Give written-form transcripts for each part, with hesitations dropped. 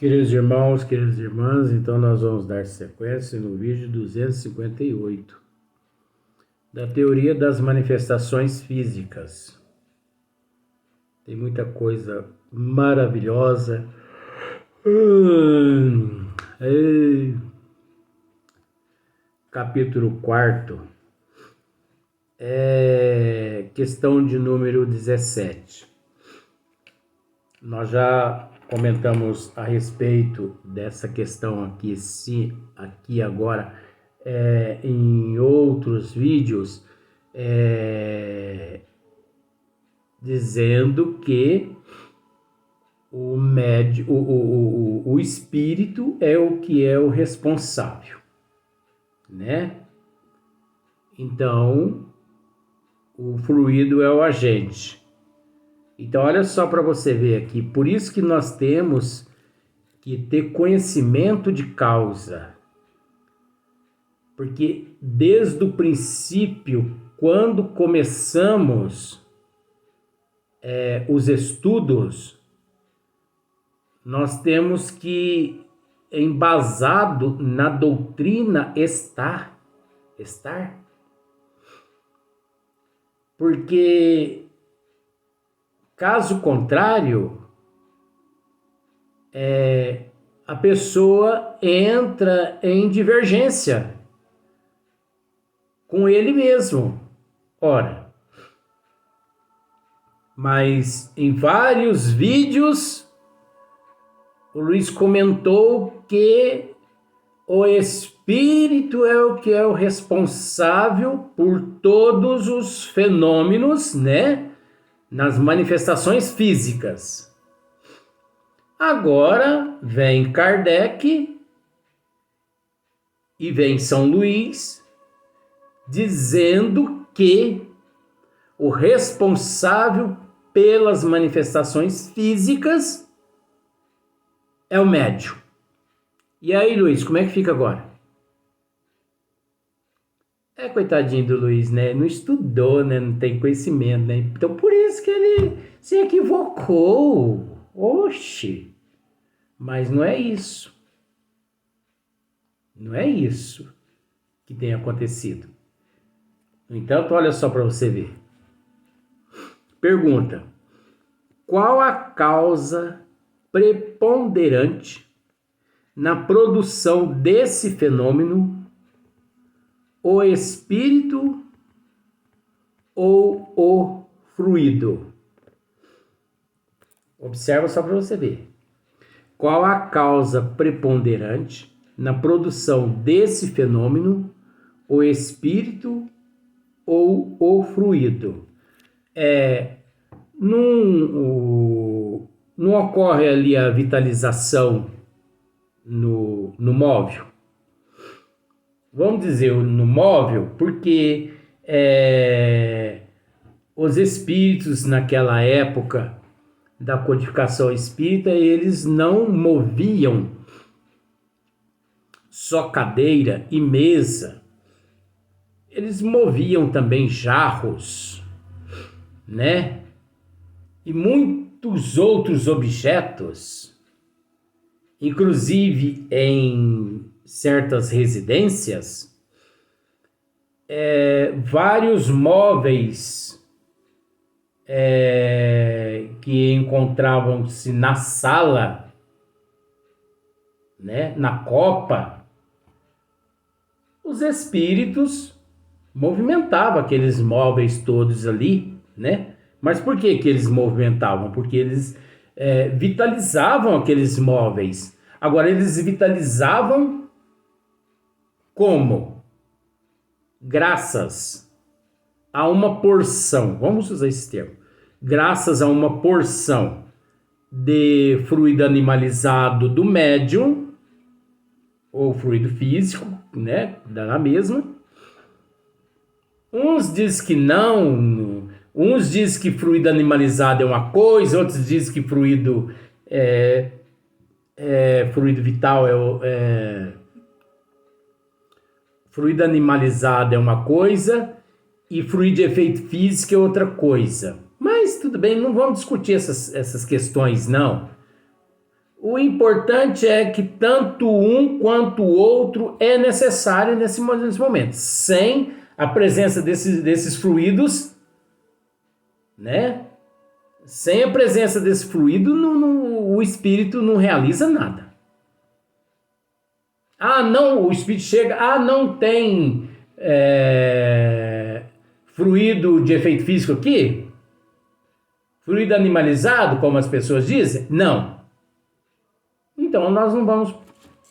Queridos irmãos, queridas irmãs, então nós vamos dar sequência no vídeo 258 da teoria das manifestações físicas. Tem muita coisa maravilhosa. Capítulo 4, questão de número 17. Nós já comentamos a respeito dessa questão aqui, aqui agora, em outros vídeos, dizendo que o espírito é o que é o responsável, né? Então, o fluido é o agente. Então, olha só para você ver aqui, por isso que nós temos que ter conhecimento de causa. Porque desde o princípio, quando começamos os estudos, nós temos que, embasado na doutrina, estar. Porque caso contrário, a pessoa entra em divergência com ele mesmo. Ora, mas em vários vídeos, o Luiz comentou que o espírito é o que é o responsável por todos os fenômenos, né? Nas manifestações físicas. Agora vem Kardec e vem São Luís dizendo que o responsável pelas manifestações físicas é o médium. E aí, Luiz, como é que fica agora? Coitadinho do Luiz, né? Não estudou, né? Não tem conhecimento, né? Então, por isso que ele se equivocou. Oxe! Mas não é isso. Não é isso que tem acontecido. No entanto, olha só para você ver. Pergunta: qual a causa preponderante na produção desse fenômeno? O espírito ou o fluido? Observa só para você ver. Qual a causa preponderante na produção desse fenômeno? O espírito ou o fluido? Não ocorre ali a vitalização no móvel? Vamos dizer no móvel, porque os espíritos naquela época da codificação espírita, eles não moviam só cadeira e mesa, eles moviam também jarros, né? E muitos outros objetos, inclusive em certas residências, vários móveis que encontravam-se na sala, né, na copa, os espíritos movimentavam aqueles móveis todos ali, né? Mas por que eles movimentavam? Porque eles vitalizavam aqueles móveis. Agora, eles vitalizavam como? Graças a uma porção, vamos usar esse termo, graças a uma porção de fluido animalizado do médium, ou fluido físico, né, da mesma. Uns dizem que não, uns dizem que fluido animalizado é uma coisa, outros dizem que fluido fluido vital fluido animalizado é uma coisa e fluido de efeito físico é outra coisa. Mas tudo bem, não vamos discutir essas questões, não. O importante é que tanto um quanto o outro é necessário nesse momento. Sem a presença desses fluidos, né? Sem a presença desse fluido, o espírito não realiza nada. Ah, não, o espírito chega, não tem fluido de efeito físico aqui? Fluido animalizado, como as pessoas dizem? Não. Então, nós não vamos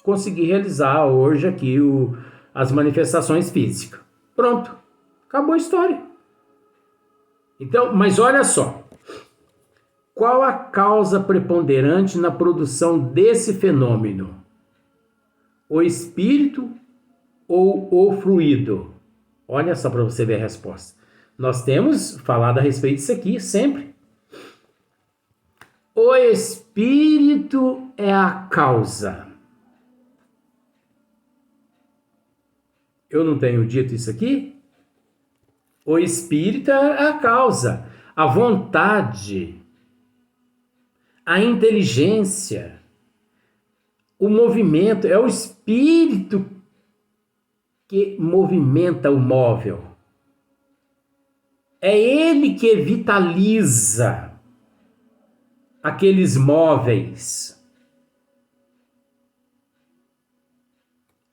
conseguir realizar hoje aqui as manifestações físicas. Pronto, acabou a história. Então, mas olha só. Qual a causa preponderante na produção desse fenômeno? O espírito ou o fluido? Olha só para você ver a resposta. Nós temos falado a respeito disso aqui sempre. O espírito é a causa. Eu não tenho dito isso aqui? O espírito é a causa. A vontade, a inteligência, o movimento, é o espírito que movimenta o móvel. É ele que vitaliza aqueles móveis.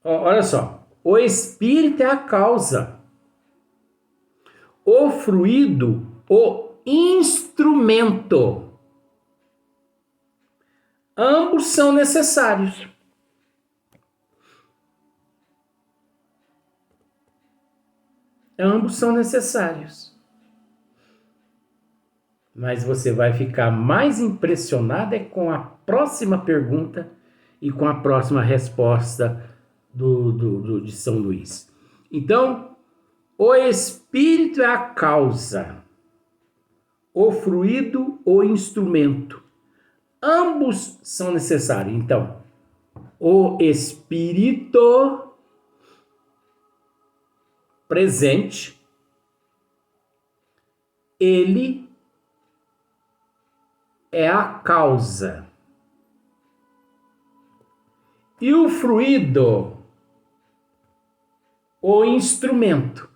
Olha só, o espírito é a causa. O fluido, o instrumento. Ambos são necessários. Ambos são necessários. Mas você vai ficar mais impressionado com a próxima pergunta e com a próxima resposta de São Luís. Então, o espírito é a causa, o fluido, o instrumento. Ambos são necessários. Então, o espírito presente, ele é a causa. E o fluido, o instrumento.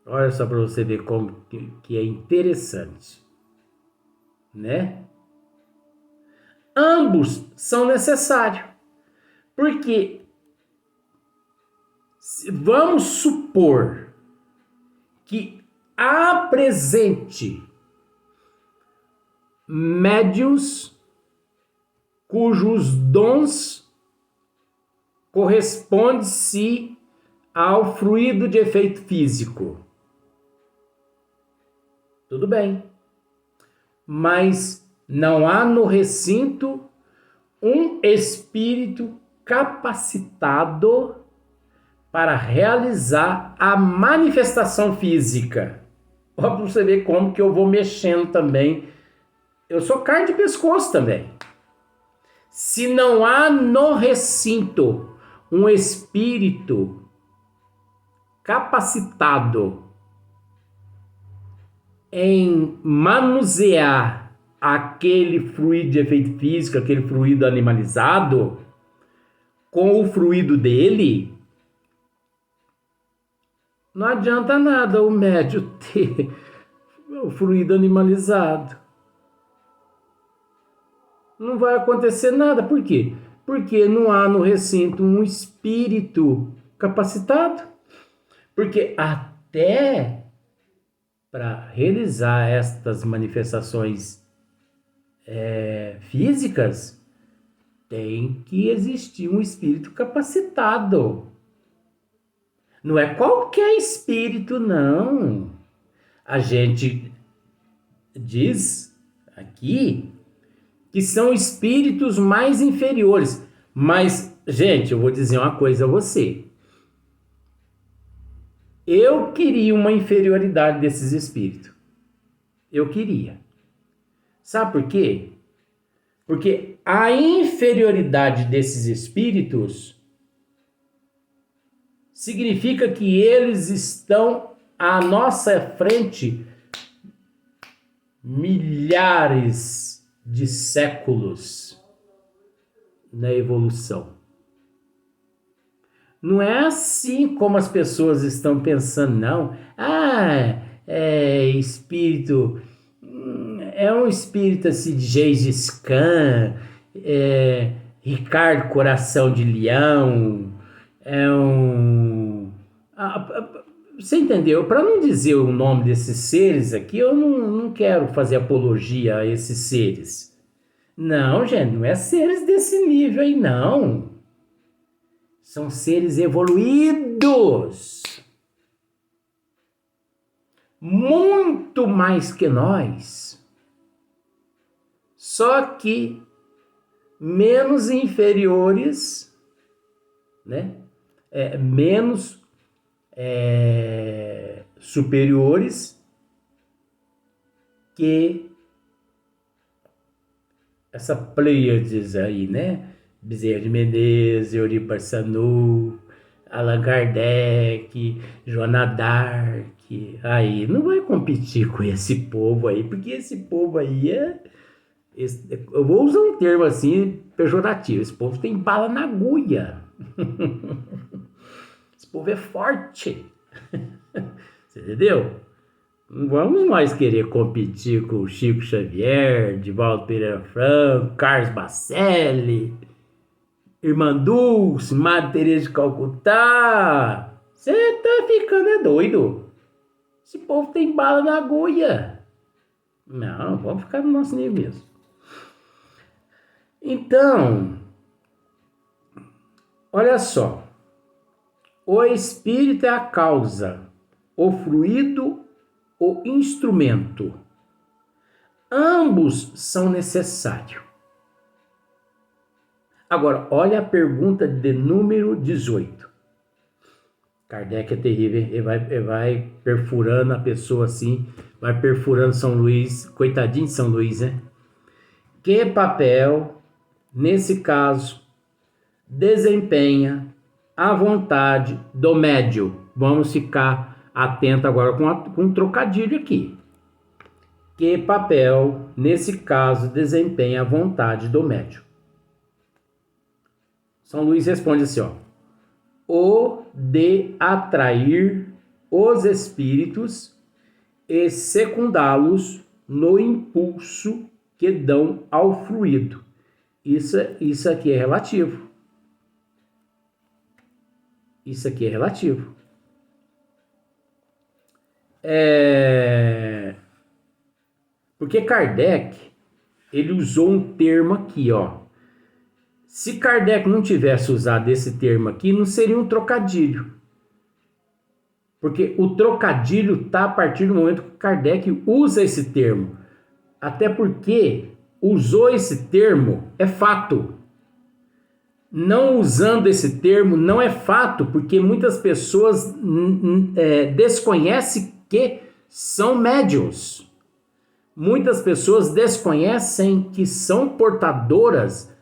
Olha só para você ver como que é interessante, né? Ambos são necessários. Porque vamos supor que há presente médiuns cujos dons correspondem-se ao fluido de efeito físico. Tudo bem. Mas não há no recinto um espírito capacitado para realizar a manifestação física. Olha para você ver como que eu vou mexendo também. Eu sou carne de pescoço também. Se não há no recinto um espírito capacitado em manusear aquele fluido de efeito físico, aquele fluido animalizado, com o fluido dele, não adianta nada o médium ter o fluido animalizado. Não vai acontecer nada. Por quê? Porque não há no recinto um espírito capacitado. Porque até para realizar estas manifestações físicas, tem que existir um espírito capacitado. Não é qualquer espírito, não. A gente diz aqui que são espíritos mais inferiores. Mas, gente, eu vou dizer uma coisa a você. Eu queria uma inferioridade desses espíritos. Eu queria. Sabe por quê? Porque a inferioridade desses espíritos significa que eles estão à nossa frente milhares de séculos na evolução. Não é assim como as pessoas estão pensando, não. Espírito, é um espírito assim de Gengis Khan, Ricardo Coração de Leão, você entendeu? Para não dizer o nome desses seres aqui, eu não quero fazer apologia a esses seres. Não, gente, não é seres desse nível aí, não. São seres evoluídos. Muito mais que nós. Só que menos inferiores, né? Menos superiores que essa Pleiades aí, né? Bezerra de Menezes, Euripides Barçanu, Allan Kardec, Joana d'Arc. Aí não vai competir com esse povo aí, porque esse povo aí eu vou usar um termo assim pejorativo. Esse povo tem bala na agulha. Esse povo é forte. Você entendeu? Não vamos nós querer competir com o Chico Xavier, Divaldo Pereira Franco, Carlos Bacelli, Irmã Dulce, Madre Teresa de Calcutá. Você tá ficando doido. Esse povo tem bala na agulha. Não, vamos ficar no nosso nível mesmo. Então, olha só. O espírito é a causa, o fluido, o instrumento. Ambos são necessários. Agora, olha a pergunta de número 18. Kardec é terrível, ele vai perfurando a pessoa assim, vai perfurando São Luís, coitadinho de São Luís, né? Que papel, nesse caso, desempenha a vontade do médium? Vamos ficar atento agora com um trocadilho aqui. Que papel, nesse caso, desempenha a vontade do médium? São Luís responde assim, ó. O de atrair os espíritos e secundá-los no impulso que dão ao fluido. Isso aqui é relativo. Isso aqui é relativo. Porque Kardec, ele usou um termo aqui, ó. Se Kardec não tivesse usado esse termo aqui, não seria um trocadilho. Porque o trocadilho está a partir do momento que Kardec usa esse termo. Até porque usou esse termo é fato. Não usando esse termo não é fato, porque muitas pessoas desconhecem que são médiuns. Muitas pessoas desconhecem que são portadoras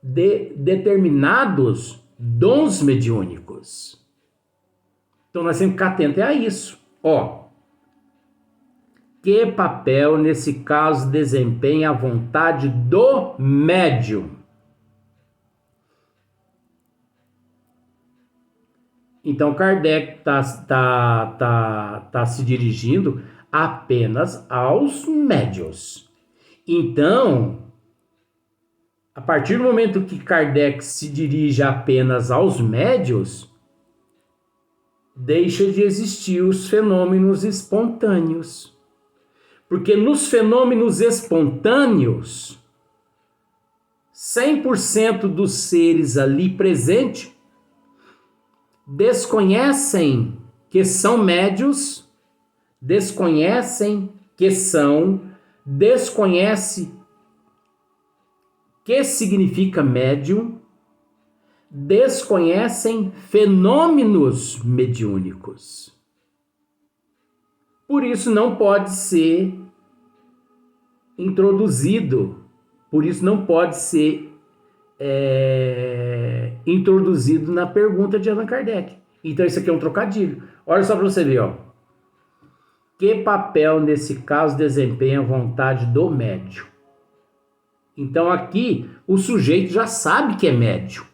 de determinados dons mediúnicos. Então nós temos que ficar atentos a isso. Ó, que papel nesse caso desempenha a vontade do médium? Então Kardec tá se dirigindo apenas aos médiuns. Então, a partir do momento que Kardec se dirige apenas aos médiuns, deixa de existir os fenômenos espontâneos. Porque nos fenômenos espontâneos, 100% dos seres ali presentes desconhecem que são médiuns, desconhecem que significa médium, desconhecem fenômenos mediúnicos. Por isso não pode ser introduzido, por isso não pode ser introduzido na pergunta de Allan Kardec. Então isso aqui é um trocadilho. Olha só para você ver, ó. Que papel nesse caso desempenha a vontade do médium? Então aqui o sujeito já sabe que é médio.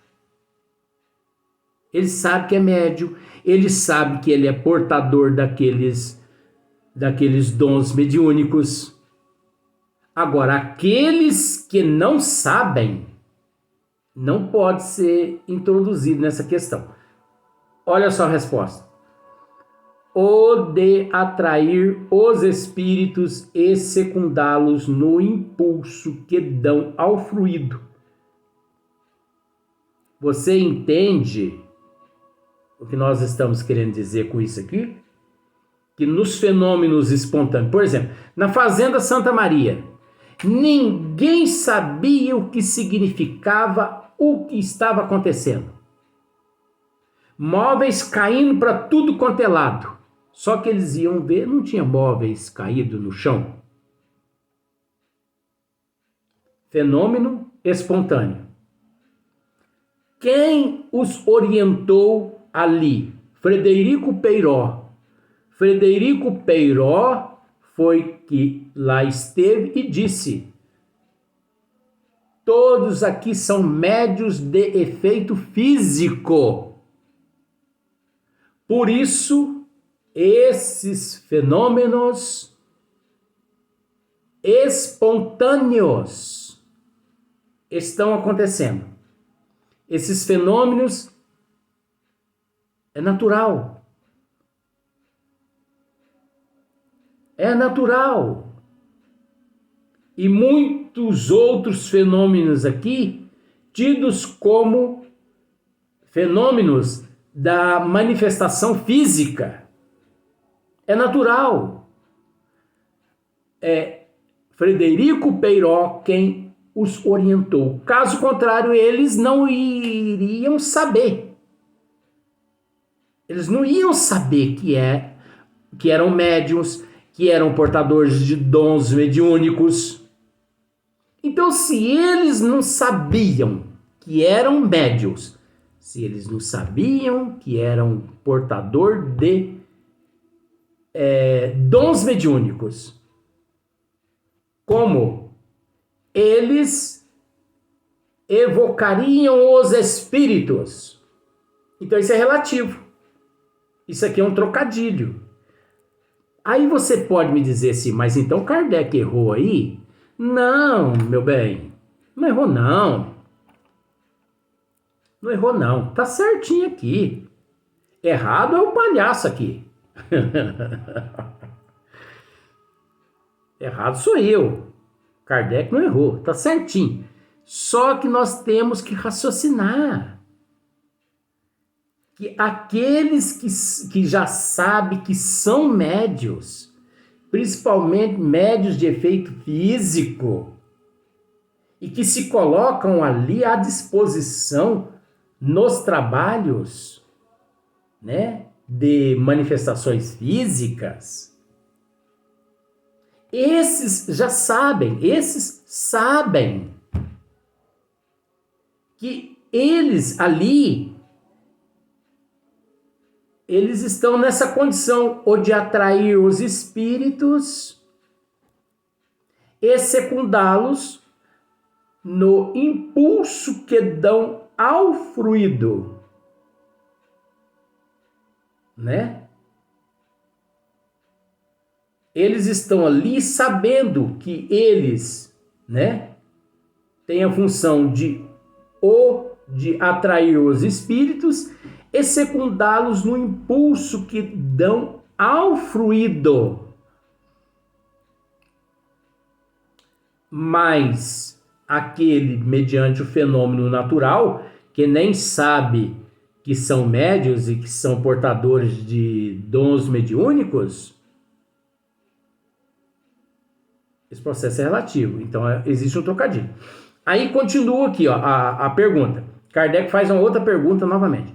Ele sabe que é médio, ele sabe que ele é portador daqueles dons mediúnicos. Agora, aqueles que não sabem, não pode ser introduzido nessa questão. Olha só a resposta. O de atrair os espíritos e secundá-los no impulso que dão ao fluido. Você entende o que nós estamos querendo dizer com isso aqui? Que nos fenômenos espontâneos, por exemplo, na Fazenda Santa Maria, ninguém sabia o que significava o que estava acontecendo. Móveis caindo para tudo quanto é lado. Só que eles iam ver, não tinha móveis caídos no chão. Fenômeno espontâneo. Quem os orientou ali? Frederico Peiró. Frederico Peiró foi que lá esteve e disse: todos aqui são médios de efeito físico. Por isso, esses fenômenos espontâneos estão acontecendo. Esses fenômenos é natural. É natural. E muitos outros fenômenos aqui, tidos como fenômenos da manifestação física, é natural. É Frederico Peiró quem os orientou. Caso contrário, eles não iriam saber. Eles não iam saber que eram médiuns, que eram portadores de dons mediúnicos. Então, se eles não sabiam que eram médiuns, se eles não sabiam que eram portador de dons mediúnicos, como eles evocariam os espíritos? Então isso é relativo. Isso aqui é um trocadilho. Aí você pode me dizer assim, mas então Kardec errou aí? Não, meu bem, não errou não. Não errou não, tá certinho aqui. Errado é o palhaço aqui. Errado sou eu. Kardec não errou, tá certinho. Só que nós temos que raciocinar. Que aqueles que já sabem que são médios, principalmente médios de efeito físico, e que se colocam ali à disposição nos trabalhos, né, de manifestações físicas, esses sabem que eles ali, eles estão nessa condição ou de atrair os espíritos e secundá-los no impulso que dão ao fluido, né? Eles estão ali sabendo que eles, né, têm a função de atrair os espíritos e secundá-los no impulso que dão ao fluido. Mas aquele, mediante o fenômeno natural, que nem sabe que são médios e que são portadores de dons mediúnicos, esse processo é relativo. Então, existe um trocadilho. Aí continua aqui, ó, a pergunta. Kardec faz uma outra pergunta novamente.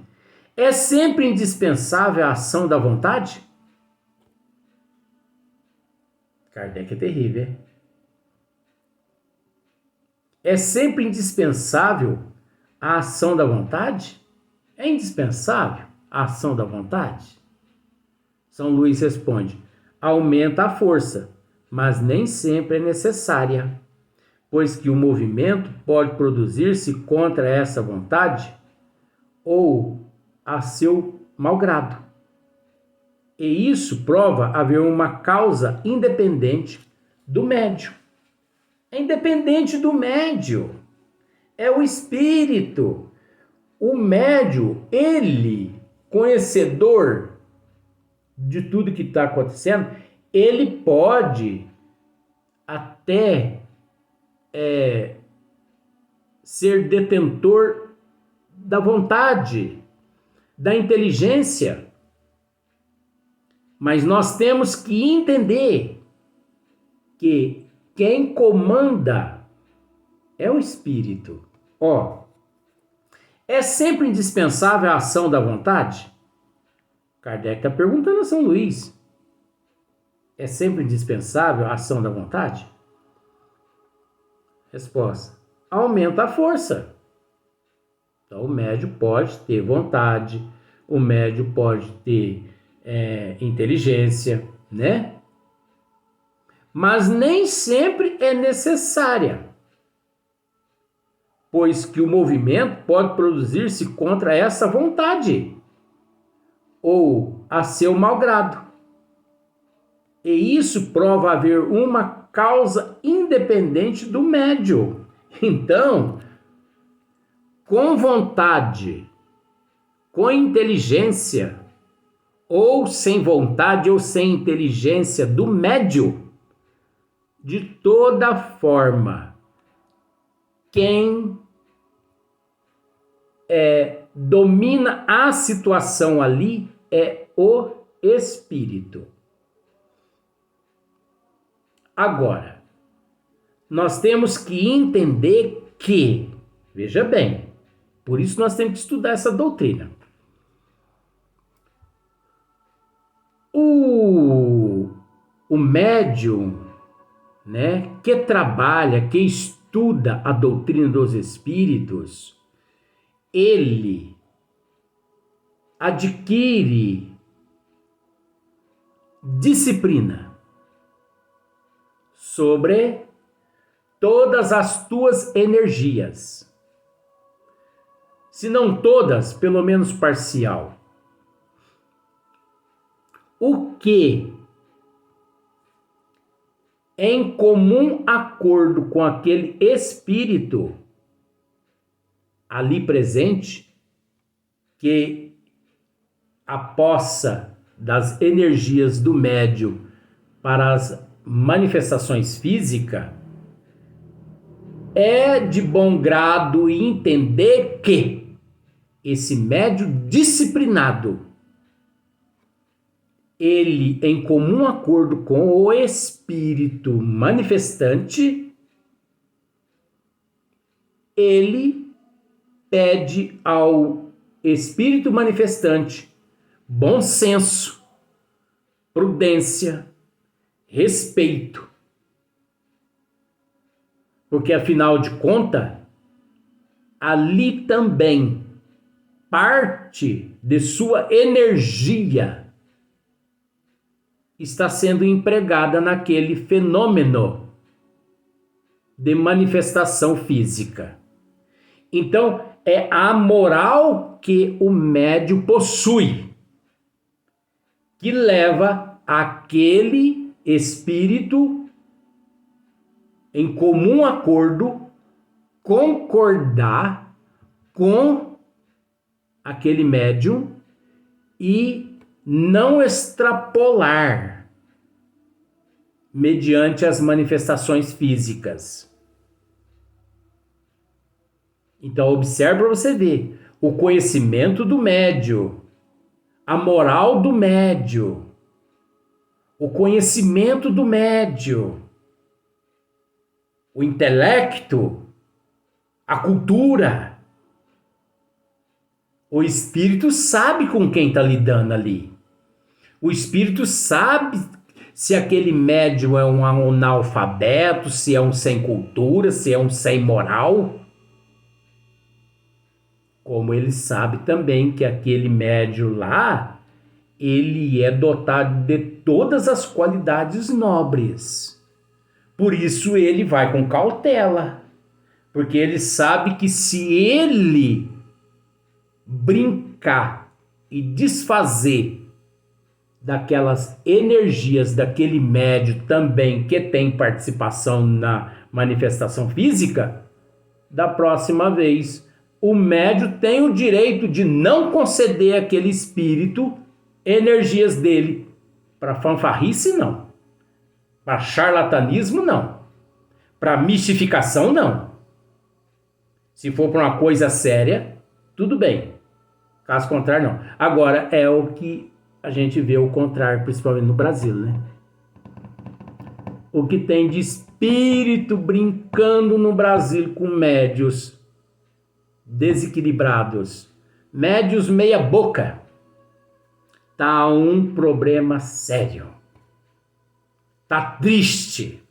É sempre indispensável a ação da vontade? Kardec é terrível, hein? É sempre indispensável a ação da vontade? É indispensável a ação da vontade? São Luís responde: aumenta a força, mas nem sempre é necessária. pois que o movimento pode produzir-se contra essa vontade ou a seu malgrado. E isso prova haver uma causa independente do médium. É independente do médium. É o espírito. O médium, ele, conhecedor de tudo que está acontecendo, ele pode até ser detentor da vontade, da inteligência, mas nós temos que entender que quem comanda é o espírito. É sempre indispensável a ação da vontade? Kardec está perguntando a São Luís. É sempre indispensável a ação da vontade? Resposta: aumenta a força. Então o médium pode ter vontade, o médium pode ter inteligência, né? Mas nem sempre é necessária, pois que o movimento pode produzir-se contra essa vontade ou a seu malgrado. E isso prova haver uma causa independente do médium. Então, com vontade, com inteligência, ou sem vontade ou sem inteligência do médium, de toda forma, quem domina a situação ali é o espírito. Agora, nós temos que entender que, veja bem, por isso nós temos que estudar essa doutrina. O médium, né, que trabalha, que estuda a doutrina dos espíritos, ele adquire disciplina sobre todas as tuas energias. Se não todas, pelo menos parcial. O que, em comum acordo com aquele espírito ali presente, que a poça das energias do médium para as manifestações físicas, é de bom grado entender que esse médium disciplinado, ele, em comum acordo com o espírito manifestante, ele pede ao espírito manifestante bom senso, prudência, respeito. Porque, afinal de contas, ali também parte de sua energia está sendo empregada naquele fenômeno de manifestação física. Então, é a moral que o médium possui que leva aquele espírito, em comum acordo, concordar com aquele médium e não extrapolar mediante as manifestações físicas. Então, observe para você ver o conhecimento do médium, a moral do médium, o conhecimento do médium, o intelecto, a cultura. O espírito sabe com quem está lidando ali. O espírito sabe se aquele médium é um analfabeto, se é um sem cultura, se é um sem moral. Como ele sabe também que aquele médium lá, ele é dotado de todas as qualidades nobres. Por isso ele vai com cautela, porque ele sabe que se ele brincar e desfazer daquelas energias daquele médium também que tem participação na manifestação física, da próxima vez o médium tem o direito de não conceder àquele espírito energias dele para fanfarrice, não. Para charlatanismo, não. Para mistificação, não. Se for para uma coisa séria, tudo bem. Caso contrário, não. Agora, é o que a gente vê o contrário, principalmente no Brasil, né? O que tem de espírito brincando no Brasil com médios desequilibrados, médios meia boca, tá um problema sério. Tá triste.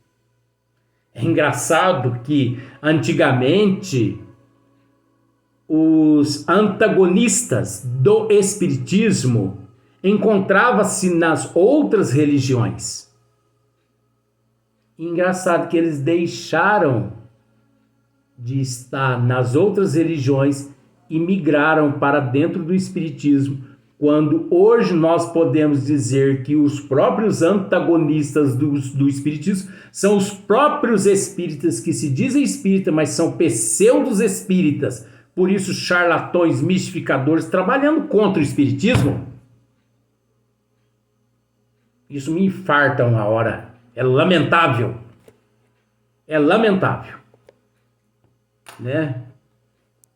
É engraçado que antigamente os antagonistas do espiritismo encontravam-se nas outras religiões. Engraçado que eles deixaram de estar nas outras religiões e migraram para dentro do espiritismo, quando hoje nós podemos dizer que os próprios antagonistas do espiritismo são os próprios espíritas que se dizem espírita, mas são pseudos espíritas, por isso charlatões, mistificadores, trabalhando contra o espiritismo. Isso me infarta uma hora. É lamentável. É lamentável. Né?